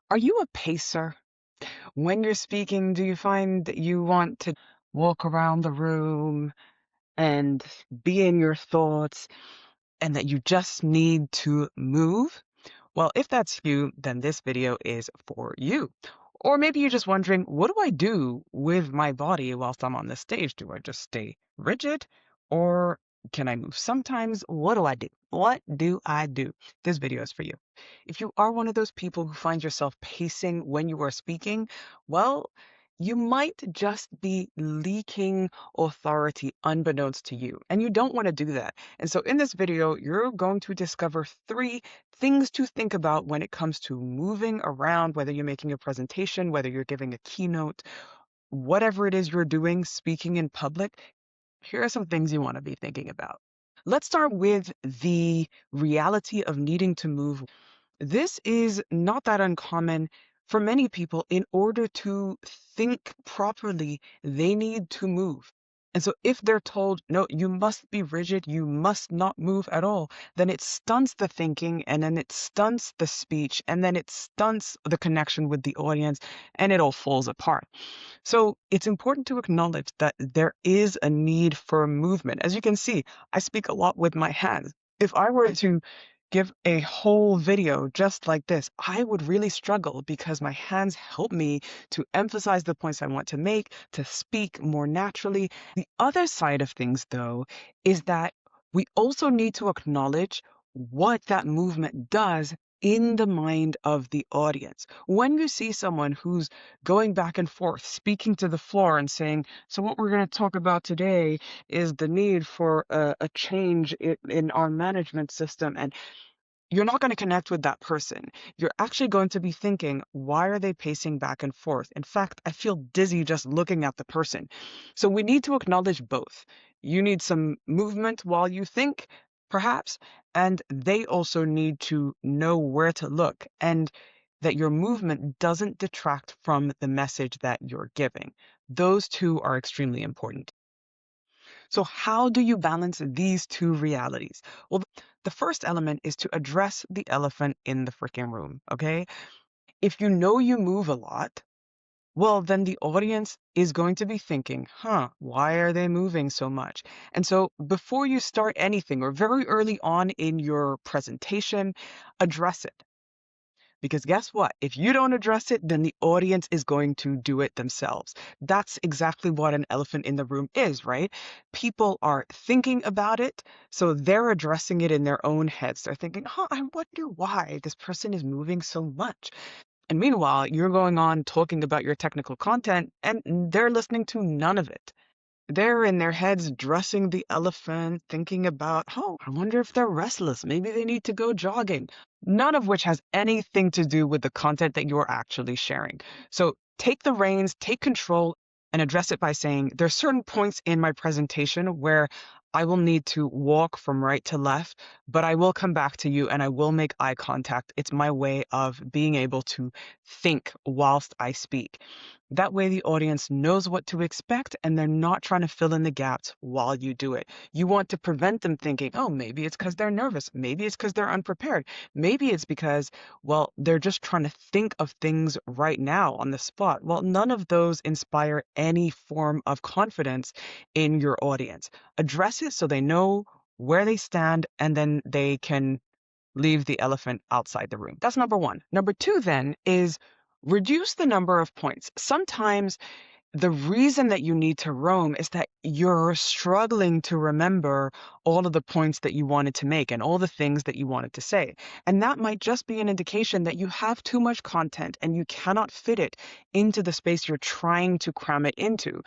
Are you a pacer? When you're speaking, do you find that you want to walk around the room and be in your thoughts and that you just need to move? Well, if that's you, then this video is for you. Or maybe you're just wondering, what do I do with my body whilst I'm on the stage? Do I just stay rigid or can I move sometimes? What do I do? What do I do? This video is for you. If you are one of those people who find yourself pacing when you are speaking, well, you might just be leaking authority unbeknownst to you, and you don't want to do that. And so in this video, you're going to discover 3 things to think about when it comes to moving around, whether you're making a presentation, whether you're giving a keynote, whatever it is you're doing, speaking in public. Here are some things you want to be thinking about. Let's start with the reality of needing to move. This is not that uncommon for many people. In order to think properly, they need to move. And so if they're told, no, you must be rigid, you must not move at all, then it stunts the thinking and then it stunts the speech and then it stunts the connection with the audience and it all falls apart. So it's important to acknowledge that there is a need for movement. As you can see, I speak a lot with my hands. If I were to give a whole video just like this, I would really struggle because my hands help me to emphasize the points I want to make, to speak more naturally. The other side of things, though, is that we also need to acknowledge what that movement does in the mind of the audience. When you see someone who's going back and forth, speaking to the floor and saying, so what we're going to talk about today is the need for a change in our management system. And you're not going to connect with that person. You're actually going to be thinking, why are they pacing back and forth? In fact, I feel dizzy just looking at the person. So we need to acknowledge both. You need some movement while you think, perhaps, and they also need to know where to look and that your movement doesn't detract from the message that you're giving. Those two are extremely important. So how do you balance these two realities? Well, the first element is to address the elephant in the freaking room, okay? If you know you move a lot, well, then the audience is going to be thinking, why are they moving so much? And so before you start anything or very early on in your presentation, address it. Because guess what? If you don't address it, then the audience is going to do it themselves. That's exactly what an elephant in the room is, right? People are thinking about it, so they're addressing it in their own heads. They're thinking, I wonder why this person is moving so much. And meanwhile, you're going on talking about your technical content, and they're listening to none of it. They're in their heads dressing the elephant, thinking about, I wonder if they're restless. Maybe they need to go jogging. None of which has anything to do with the content that you're actually sharing. So take the reins, take control, and address it by saying, there's certain points in my presentation where I will need to walk from right to left, but I will come back to you and I will make eye contact. It's my way of being able to think whilst I speak. That way the audience knows what to expect and they're not trying to fill in the gaps while you do it. You want to prevent them thinking, oh, maybe it's because they're nervous. Maybe it's because they're unprepared. Maybe it's because, well, they're just trying to think of things right now on the spot. Well, none of those inspire any form of confidence in your audience. Address it so they know where they stand and then they can leave the elephant outside the room. That's number one. Number two, then, is reduce the number of points. Sometimes the reason that you need to roam is that you're struggling to remember all of the points that you wanted to make and all the things that you wanted to say. And that might just be an indication that you have too much content and you cannot fit it into the space you're trying to cram it into.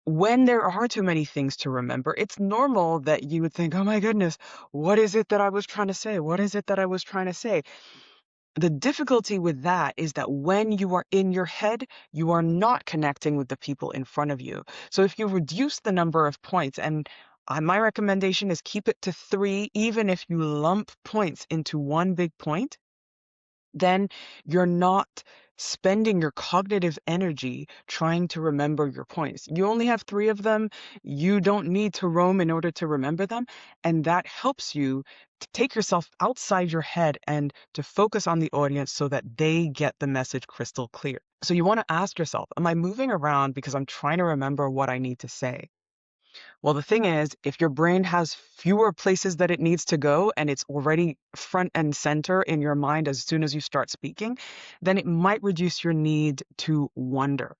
When there are too many things to remember, it's normal that you would think, oh my goodness, what is it that I was trying to say? What is it that I was trying to say? The difficulty with that is that when you are in your head, you are not connecting with the people in front of you. So if you reduce the number of points, and my recommendation is keep it to 3, even if you lump points into one big point, then you're not spending your cognitive energy trying to remember your points. You only have 3 of them. You don't need to roam in order to remember them. And that helps you to take yourself outside your head and to focus on the audience so that they get the message crystal clear. So you want to ask yourself, am I moving around because I'm trying to remember what I need to say? Well, the thing is, if your brain has fewer places that it needs to go and it's already front and center in your mind as soon as you start speaking, then it might reduce your need to wonder.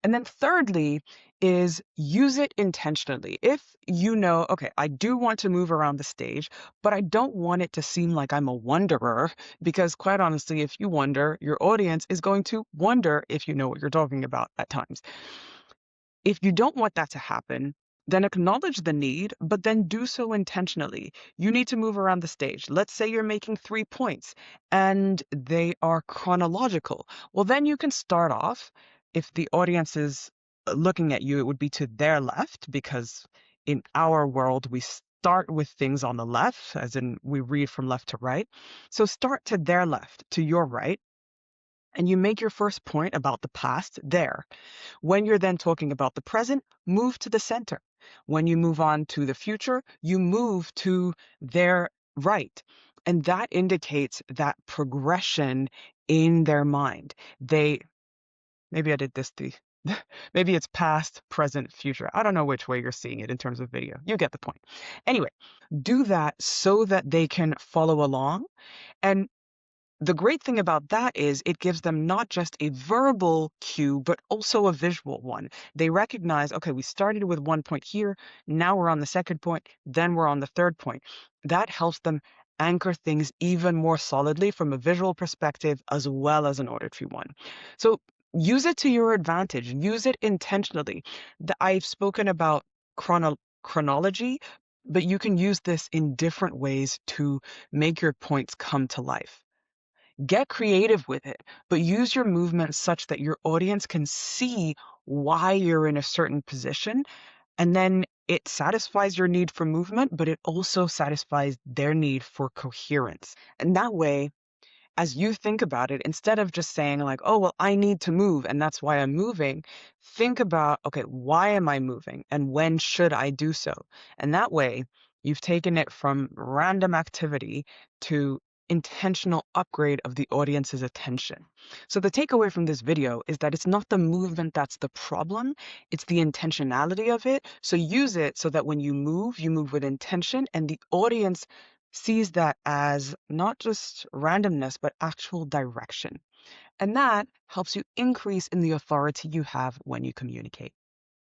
And then thirdly is use it intentionally. If you know, okay, I do want to move around the stage, but I don't want it to seem like I'm a wanderer, because quite honestly, if you wonder, your audience is going to wonder if you know what you're talking about at times. If you don't want that to happen, then acknowledge the need, but then do so intentionally. You need to move around the stage. Let's say you're making 3 points and they are chronological. Well, then you can start off. If the audience is looking at you, it would be to their left, because in our world, we start with things on the left, as in we read from left to right. So start to their left, to your right, and you make your first point about the past there. When you're then talking about the present, move to the center. When you move on to the future, you move to their right. And that indicates that progression in their mind. Maybe I did this maybe it's past, present, future. I don't know which way you're seeing it in terms of video. You get the point. Anyway, do that so that they can follow along. And the great thing about that is it gives them not just a verbal cue, but also a visual one. They recognize, okay, we started with 1 point here, now we're on the second point, then we're on the third point. That helps them anchor things even more solidly from a visual perspective as well as an auditory one. So use it to your advantage, use it intentionally. I've spoken about chronology, but you can use this in different ways to make your points come to life. Get creative with it, but use your movement such that your audience can see why you're in a certain position. And then it satisfies your need for movement, but it also satisfies their need for coherence. And that way, as you think about it, instead of just saying like, oh, well, I need to move and that's why I'm moving, think about, okay, why am I moving and when should I do so? And that way, you've taken it from random activity to intentional upgrade of the audience's attention. So the takeaway from this video is that it's not the movement that's the problem, it's the intentionality of it. So use it so that when you move with intention, and the audience sees that as not just randomness, but actual direction. And that helps you increase in the authority you have when you communicate.